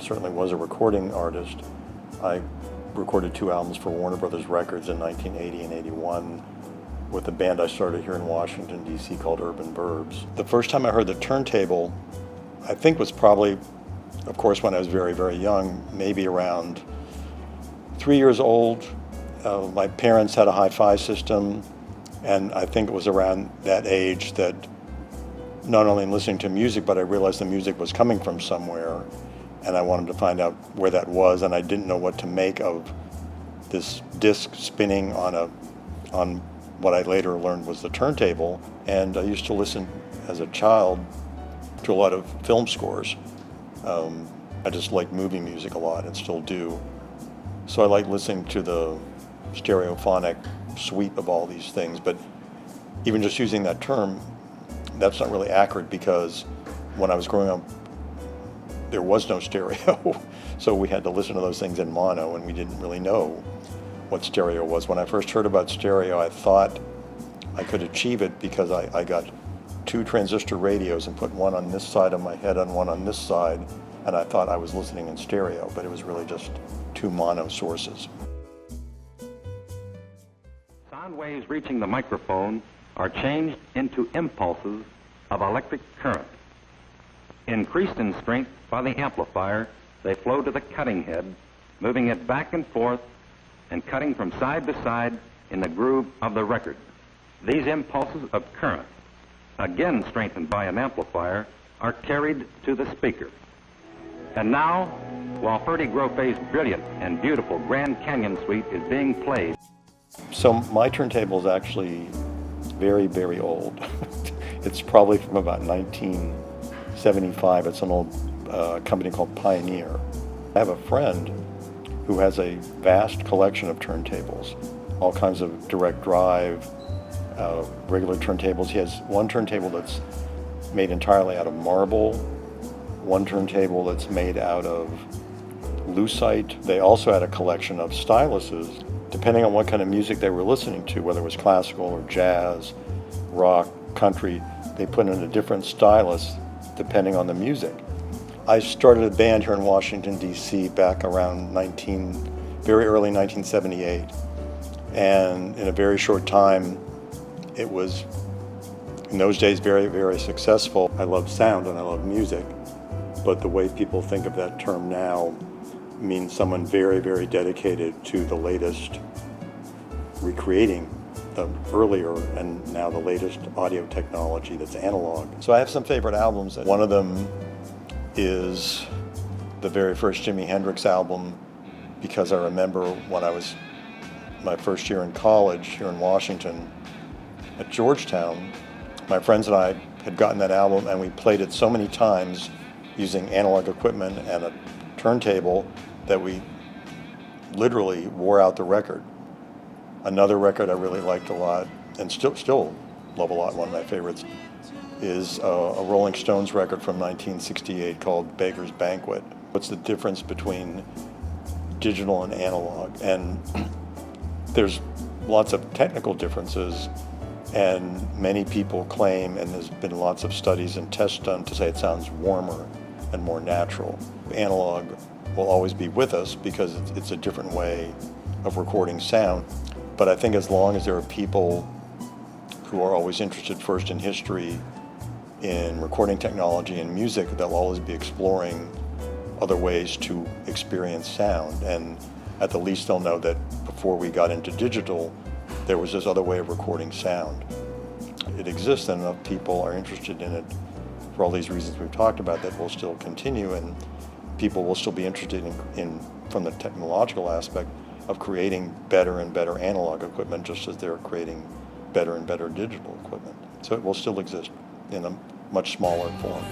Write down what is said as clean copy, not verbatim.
certainly was a recording artist. I recorded 2 albums for Warner Brothers Records in 1980 and 81 with a band I started here in Washington, D.C. called Urban Burbs. The first time I heard the turntable, I think was probably, of course, when I was very, very young, maybe around 3 years old. My parents had a hi-fi system, and I think it was around that age that not only in listening to music, but I realized the music was coming from somewhere, and I wanted to find out where that was, and I didn't know what to make of this disc spinning on what I later learned was the turntable. And I used to listen as a child to a lot of film scores. I just like movie music a lot and still do. So I like listening to the stereophonic sweep of all these things, but even just using that term, that's not really accurate, because when I was growing up, there was no stereo. So we had to listen to those things in mono, and we didn't really know what stereo was. When I first heard about stereo, I thought I could achieve it because I got 2 transistor radios and put one on this side of my head and one on this side, and I thought I was listening in stereo, but it was really just 2 mono sources. Sound waves reaching the microphone are changed into impulses of electric current. Increased in strength by the amplifier, they flow to the cutting head, moving it back and forth and cutting from side to side in the groove of the record. These impulses of current, again strengthened by an amplifier, are carried to the speaker. And now, while Ferdy Groffe's brilliant and beautiful Grand Canyon Suite is being played. So my turntable is actually very, very old. It's probably from about 1975. It's an old company called Pioneer. I have a friend who has a vast collection of turntables, all kinds of direct drive, regular turntables. He has one turntable that's made entirely out of marble, one turntable that's made out of lucite. They also had a collection of styluses, depending on what kind of music they were listening to, whether it was classical or jazz, rock, country. They put in a different stylus depending on the music. I started a band here in Washington, D.C. back around very early 1978. And in a very short time, it was, in those days, very, very successful. I love sound and I love music, but the way people think of that term now means someone very, very dedicated to the latest, recreating the earlier and now the latest audio technology that's analog. So I have some favorite albums. One of them is the very first Jimi Hendrix album, because I remember when I was my first year in college here in Washington at Georgetown, my friends and I had gotten that album and we played it so many times using analog equipment and a turntable that we literally wore out the record. Another record I really liked a lot, and still love a lot, one of my favorites, is a Rolling Stones record from 1968 called Beggar's Banquet. What's the difference between digital and analog? And there's lots of technical differences, and many people claim, and there's been lots of studies and tests done to say it sounds warmer and more natural. Analog will always be with us because it's a different way of recording sound. But I think as long as there are people who are always interested first in history, in recording technology and music, they'll always be exploring other ways to experience sound. And at the least they'll know that before we got into digital, there was this other way of recording sound. It exists, and enough people are interested in it for all these reasons we've talked about that will still continue, and people will still be interested in from the technological aspect of creating better and better analog equipment, just as they're creating better and better digital equipment. So it will still exist in a much smaller form.